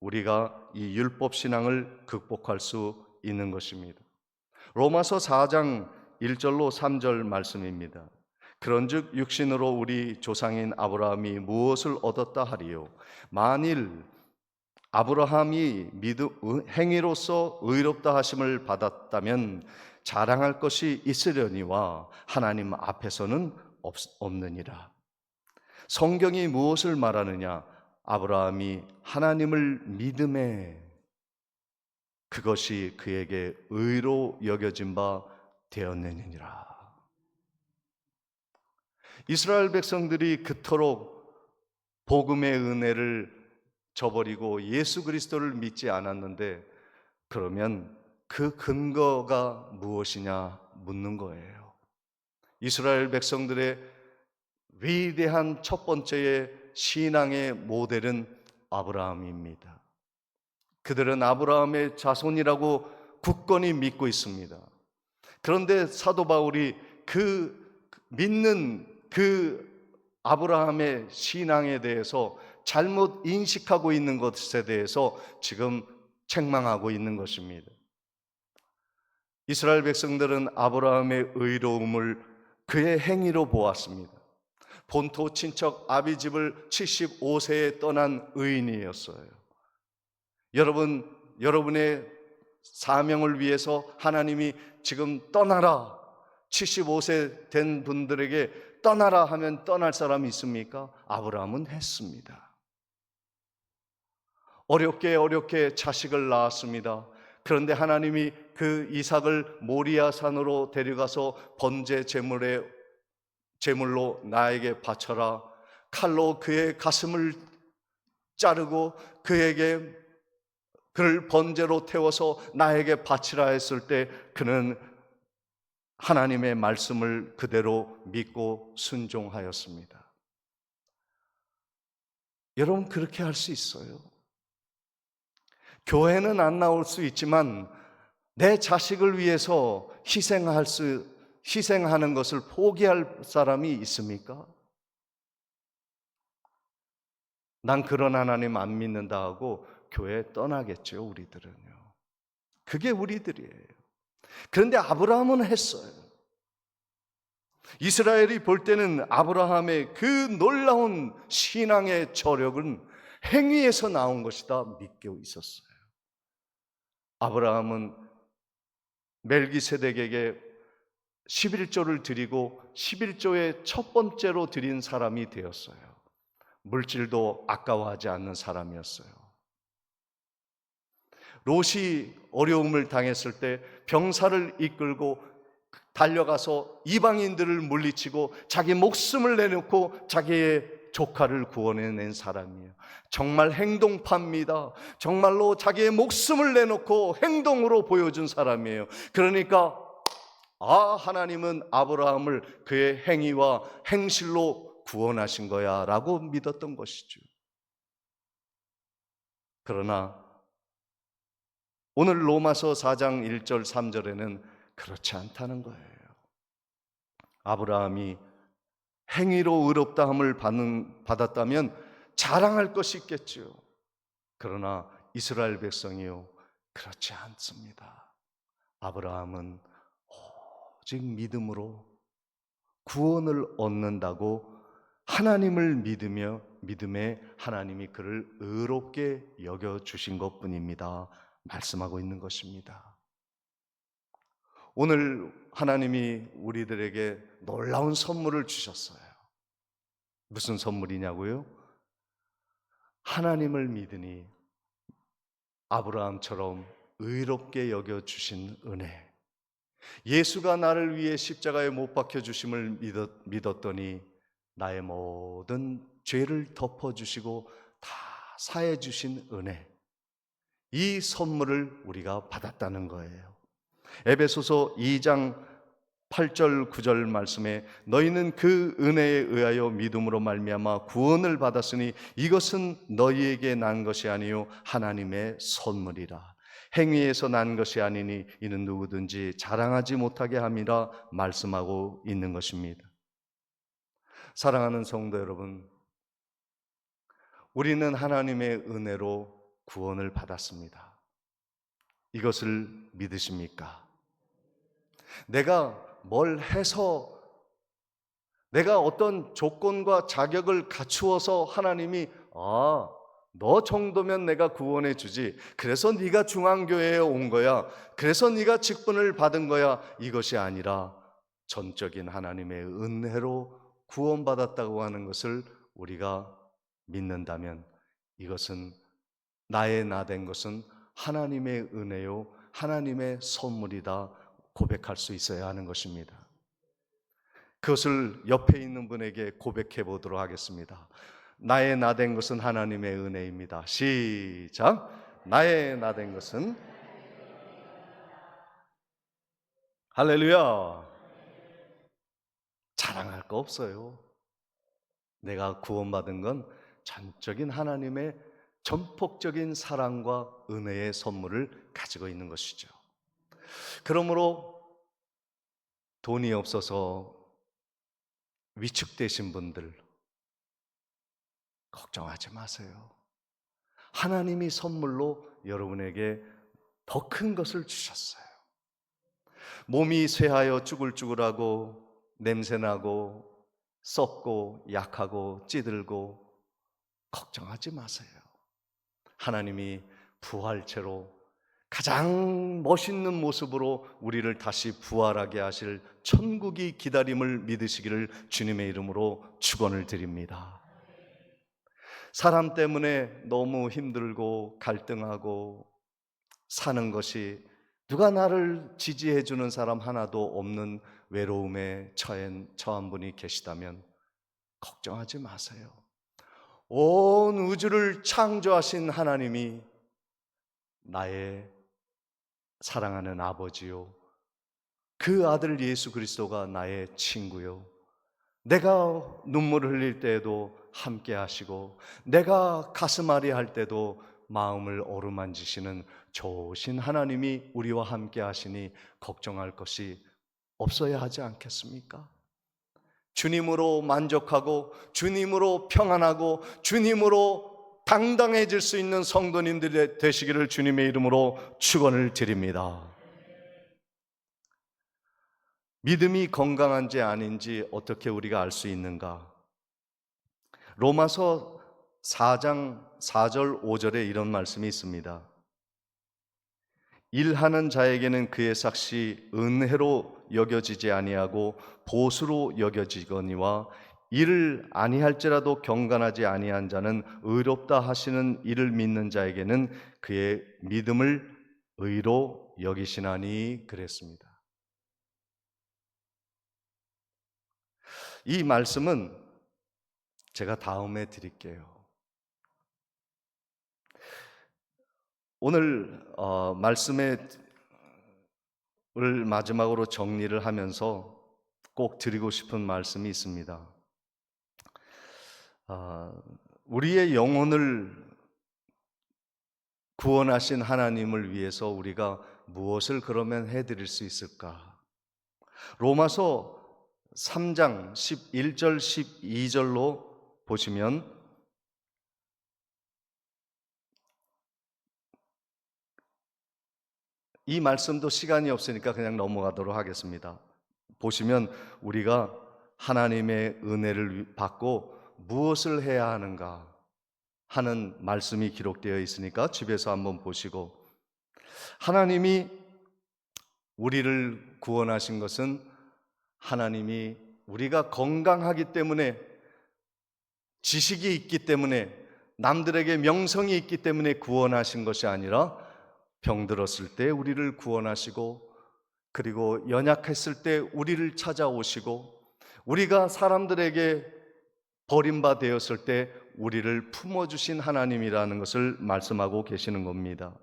우리가 이 율법 신앙을 극복할 수 있는 것입니다. 로마서 4장 1절로 3절 말씀입니다. 그런즉 육신으로 우리 조상인 아브라함이 무엇을 얻었다 하리요? 만일 아브라함이 행위로서 의롭다 하심을 받았다면 자랑할 것이 있으려니와 하나님 앞에서는 없느니라. 성경이 무엇을 말하느냐? 아브라함이 하나님을 믿음에 그것이 그에게 의로 여겨진 바 되었느니라. 이스라엘 백성들이 그토록 복음의 은혜를 저버리고 예수 그리스도를 믿지 않았는데, 그러면 그 근거가 무엇이냐 묻는 거예요. 이스라엘 백성들의 위대한 첫 번째의 신앙의 모델은 아브라함입니다. 그들은 아브라함의 자손이라고 굳건히 믿고 있습니다. 그런데 사도 바울이 그 믿는 그 아브라함의 신앙에 대해서 잘못 인식하고 있는 것에 대해서 지금 책망하고 있는 것입니다. 이스라엘 백성들은 아브라함의 의로움을 그의 행위로 보았습니다. 본토 친척 아비집을 75세에 떠난 의인이었어요. 여러분의 사명을 위해서 하나님이 지금 떠나라, 75세 된 분들에게 떠나라 하면 떠날 사람이 있습니까? 아브라함은 했습니다. 어렵게 자식을 낳았습니다. 그런데 하나님이 그 이삭을 모리아 산으로 데려가서 번제 제물로 나에게 바쳐라, 칼로 그의 가슴을 자르고 그를 번제로 태워서 나에게 바치라 했을 때 그는 하나님의 말씀을 그대로 믿고 순종하였습니다. 여러분, 그렇게 할 수 있어요. 교회는 안 나올 수 있지만 내 자식을 위해서 희생하는 것을 포기할 사람이 있습니까? 난 그런 하나님 안 믿는다 하고 교회 떠나겠죠, 우리들은요. 그게 우리들이에요. 그런데 아브라함은 했어요. 이스라엘이 볼 때는 아브라함의 그 놀라운 신앙의 저력은 행위에서 나온 것이다 믿고 있었어요. 아브라함은 멜기세덱에게 11조를 드리고 11조의 첫 번째로 드린 사람이 되었어요. 물질도 아까워하지 않는 사람이었어요. 롯이 어려움을 당했을 때 병사를 이끌고 달려가서 이방인들을 물리치고 자기 목숨을 내놓고 자기의 조카를 구원해낸 사람이에요. 정말 행동파입니다. 정말로 자기의 목숨을 내놓고 행동으로 보여준 사람이에요. 그러니까 하나님은 아브라함을 그의 행위와 행실로 구원하신 거야 라고 믿었던 것이죠. 그러나 오늘 로마서 4장 1절 3절에는 그렇지 않다는 거예요. 아브라함이 행위로 의롭다함을 받았다면 자랑할 것이 있겠죠. 그러나 이스라엘 백성이요, 그렇지 않습니다. 아브라함은 오직 믿음으로 구원을 얻는다고 하나님을 믿으며 믿음에 하나님이 그를 의롭게 여겨주신 것뿐입니다 말씀하고 있는 것입니다. 오늘 하나님이 우리들에게 놀라운 선물을 주셨어요. 무슨 선물이냐고요? 하나님을 믿으니 아브라함처럼 의롭게 여겨주신 은혜. 예수가 나를 위해 십자가에 못 박혀주심을 믿었더니 나의 모든 죄를 덮어주시고 다 사해주신 은혜. 이 선물을 우리가 받았다는 거예요. 에베소서 2장 8절 9절 말씀에 너희는 그 은혜에 의하여 믿음으로 말미암아 구원을 받았으니 이것은 너희에게 난 것이 아니요 하나님의 선물이라. 행위에서 난 것이 아니니 이는 누구든지 자랑하지 못하게 함이라 말씀하고 있는 것입니다. 사랑하는 성도 여러분, 우리는 하나님의 은혜로 구원을 받았습니다. 이것을 믿으십니까? 내가 뭘 해서, 내가 어떤 조건과 자격을 갖추어서 하나님이 너 정도면 내가 구원해 주지, 그래서 네가 중앙교회에 온 거야, 그래서 네가 직분을 받은 거야, 이것이 아니라 전적인 하나님의 은혜로 구원받았다고 하는 것을 우리가 믿는다면 이것은 나의 나 된 것은 하나님의 은혜요 하나님의 선물이다 고백할 수 있어야 하는 것입니다. 그것을 옆에 있는 분에게 고백해 보도록 하겠습니다. 나의 나 된 것은 하나님의 은혜입니다. 시작. 나의 나 된 것은 할렐루야. 자랑할 거 없어요. 내가 구원받은 건 전적인 하나님의 전폭적인 사랑과 은혜의 선물을 가지고 있는 것이죠. 그러므로 돈이 없어서 위축되신 분들, 걱정하지 마세요. 하나님이 선물로 여러분에게 더 큰 것을 주셨어요. 몸이 쇠하여 쭈글쭈글하고 냄새나고 썩고 약하고 찌들고 걱정하지 마세요. 하나님이 부활체로 가장 멋있는 모습으로 우리를 다시 부활하게 하실 천국이 기다림을 믿으시기를 주님의 이름으로 축원을 드립니다. 사람 때문에 너무 힘들고 갈등하고 사는 것이 누가 나를 지지해 주는 사람 하나도 없는 외로움에 처한 분이 계시다면 걱정하지 마세요. 온 우주를 창조하신 하나님이 나의 사랑하는 아버지요, 그 아들 예수 그리스도가 나의 친구요, 내가 눈물을 흘릴 때에도 함께 하시고 내가 가슴앓이 할 때도 마음을 어루만지시는 좋으신 하나님이 우리와 함께 하시니 걱정할 것이 없어야 하지 않겠습니까? 주님으로 만족하고 주님으로 평안하고 주님으로 당당해질 수 있는 성도님들이 되시기를 주님의 이름으로 축원을 드립니다. 믿음이 건강한지 아닌지 어떻게 우리가 알 수 있는가? 로마서 4장 4절 5절에 이런 말씀이 있습니다. 일하는 자에게는 그의 삭시 은혜로 여겨지지 아니하고 보수로 여겨지거니와 일을 아니할지라도 경건하지 아니한 자는 의롭다 하시는 이를 믿는 자에게는 그의 믿음을 의로 여기시나니 그랬습니다. 이 말씀은 제가 다음에 드릴게요. 오늘 말씀을 마지막으로 정리를 하면서 꼭 드리고 싶은 말씀이 있습니다. 우리의 영혼을 구원하신 하나님을 위해서 우리가 무엇을 그러면 해드릴 수 있을까? 로마서 3장 11절 12절로 보시면 이 말씀도 시간이 없으니까 그냥 넘어가도록 하겠습니다. 보시면 우리가 하나님의 은혜를 받고 무엇을 해야 하는가 하는 말씀이 기록되어 있으니까 집에서 한번 보시고, 하나님이 우리를 구원하신 것은 하나님이 우리가 건강하기 때문에, 지식이 있기 때문에, 남들에게 명성이 있기 때문에 구원하신 것이 아니라 병들었을 때 우리를 구원하시고, 그리고 연약했을 때 우리를 찾아오시고, 우리가 사람들에게 버림받아 되었을 때 우리를 품어주신 하나님이라는 것을 말씀하고 계시는 겁니다.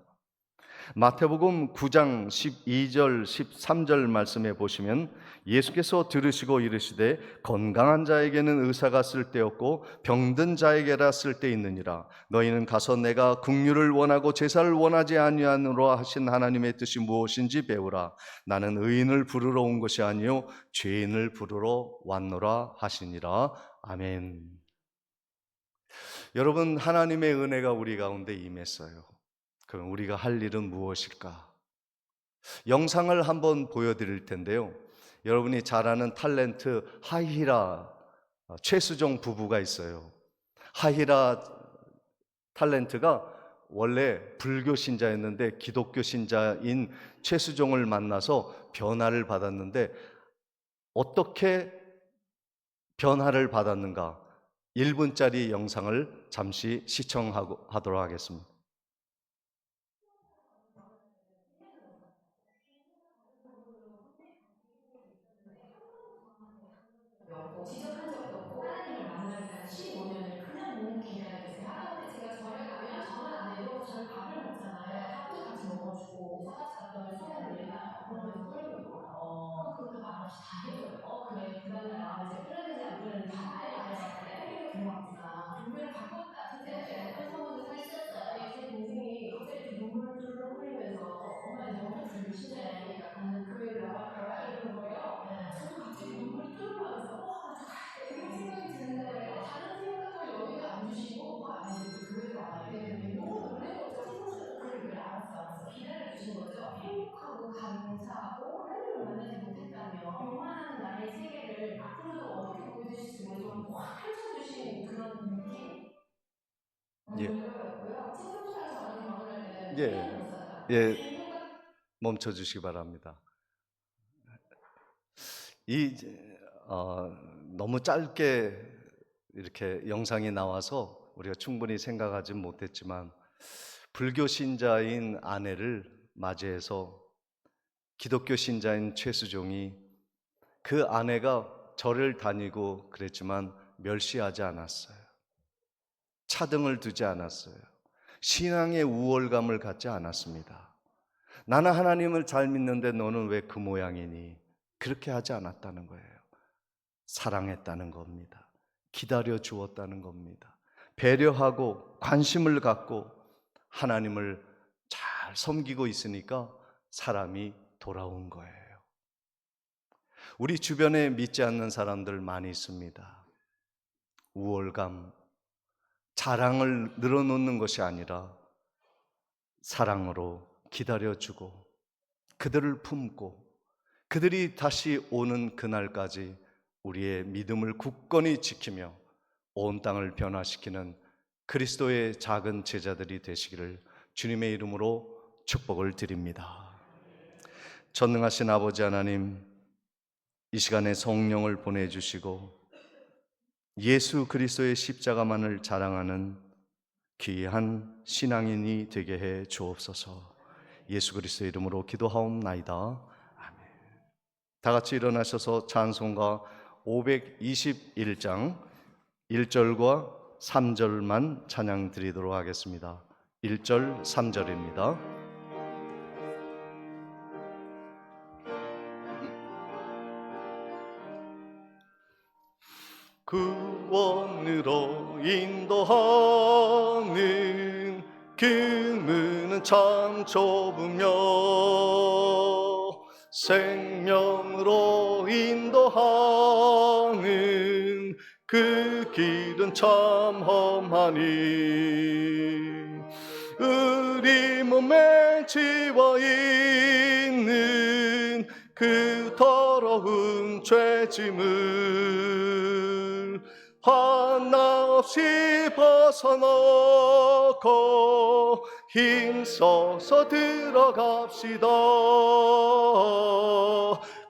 마태복음 9장 12절 13절 말씀에 보시면 예수께서 들으시고 이르시되 건강한 자에게는 의사가 쓸데없고 병든 자에게라 쓸데있느니라. 너희는 가서 내가 긍휼을 원하고 제사를 원하지 아니하노라 하신 하나님의 뜻이 무엇인지 배우라. 나는 의인을 부르러 온 것이 아니요 죄인을 부르러 왔노라 하시니라. 아멘. 여러분, 하나님의 은혜가 우리 가운데 임했어요. 그럼 우리가 할 일은 무엇일까? 영상을 한번 보여드릴 텐데요. 여러분이 잘 아는 탤런트 하히라 최수종 부부가 있어요. 하히라 탤런트가 원래 불교 신자였는데 기독교 신자인 최수종을 만나서 변화를 받았는데, 어떻게 변화를 받았는가? 1분짜리 영상을 잠시 시청하도록 하겠습니다. 없고 지적한 적도 없고 하나님을 만나기까지 15년을 그냥 묵묵히 일해야 되세요. 하다못해 제가 절에 가면 저는 안 해도 저희 밥을 먹잖아요. 밥도 같이 먹어주고 사같이 갔다 손에 놀리나요? 그러면서 끓이고 있고 그럼 그것도 말없이 다 해줘요. 그래 그날날 이제 끓여내지 안 끓여내지 다 알아서 끓이고 들어갑니다. 종교를 바꿨다. 진짜 어떤 사모도 있었어요. 네, 제 동생이 갑자기 이렇게 눈물을 쫄쫄 흘리면서 엄마 이제 원래 불교 신자였으니까 가는 교회를 나갈 거야 이러는 거예요. 저도 갑자기 눈물이 뚫을 나면서 나도 가야 주신 거죠. 행복하고 감사하고 하나님을 만나지 못했다면 요만한 나의 세계를 앞으로도 어떻게 보여주실지 모르지만 확 펼쳐주신 그런 느낌? 예. 이거였고요. 채소부터 저한테 결혼할 때는 예. 해외 못 살아요. 예. 멈춰 주시기 바랍니다. 이 너무 짧게 이렇게 영상이 나와서 우리가 충분히 생각하지 못했지만, 불교 신자인 아내를 맞이해서 기독교 신자인 최수종이 그 아내가 절을 다니고 그랬지만 멸시하지 않았어요. 차등을 두지 않았어요. 신앙의 우월감을 갖지 않았습니다. 나는 하나님을 잘 믿는데 너는 왜 그 모양이니? 그렇게 하지 않았다는 거예요. 사랑했다는 겁니다. 기다려 주었다는 겁니다. 배려하고 관심을 갖고 하나님을 잘 섬기고 있으니까 사람이 돌아온 거예요. 우리 주변에 믿지 않는 사람들 많이 있습니다. 우월감, 자랑을 늘어놓는 것이 아니라 사랑으로 기다려주고 그들을 품고 그들이 다시 오는 그날까지 우리의 믿음을 굳건히 지키며 온 땅을 변화시키는 그리스도의 작은 제자들이 되시기를 주님의 이름으로 축복을 드립니다. 전능하신 아버지 하나님, 이 시간에 성령을 보내주시고 예수 그리스도의 십자가만을 자랑하는 귀한 신앙인이 되게 해 주옵소서. 예수 그리스도의 이름으로 기도하옵나이다. 아멘. 다 같이 일어나셔서 찬송가 521장 1절과 3절만 찬양 드리도록 하겠습니다. 1절, 3절입니다. 구원으로 인도하는 그 문은 참 좁으며 생명으로 인도하는 그 길은 참 험하니 우리 몸에 지워 있는 그 더러운 죄짐을 하나 없이 벗어놓고 힘써서 들어갑시다.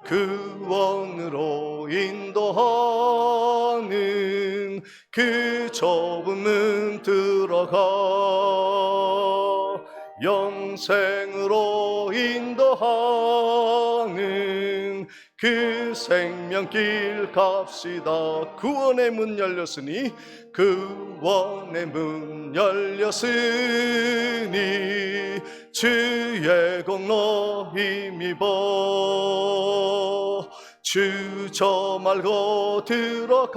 구원으로 인도하는 그 좁은 문 들어가 영생으로 인도하는 그 생명길 갑시다. 구원의 문 열렸으니 구원의 문 열렸으니 주의 공로 힘입어 주저 말고 들어가서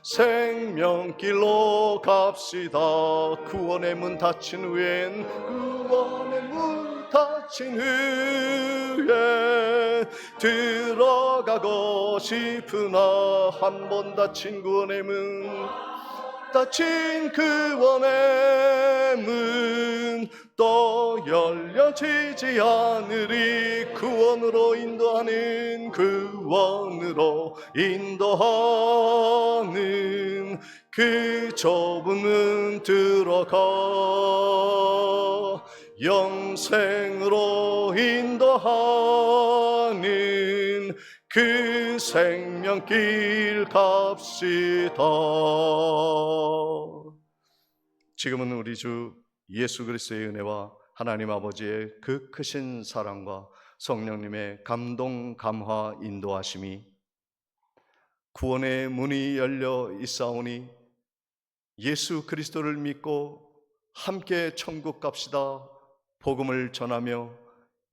생명길로 갑시다. 구원의 문 닫힌 후엔 구원의 문 닫힌 후에 들어가고 싶으나 한 번 닫힌 구원의 문 닫힌 구원의 문 또 열려지지 않으리. 구원으로 인도하는 구원으로 인도하는 그 좁은 문 들어가 영생으로 인도하는 그 생명길 갑시다. 지금은 우리 주 예수 그리스도의 은혜와 하나님 아버지의 그 크신 사랑과 성령님의 감동, 감화, 인도하심이 구원의 문이 열려 있사오니 예수 그리스도를 믿고 함께 천국 갑시다 복음을 전하며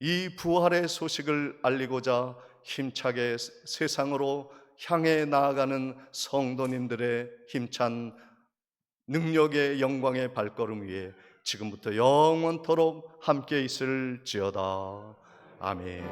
이 부활의 소식을 알리고자 힘차게 세상으로 향해 나아가는 성도님들의 힘찬 능력의 영광의 발걸음 위에 지금부터 영원토록 함께 있을지어다. 아멘.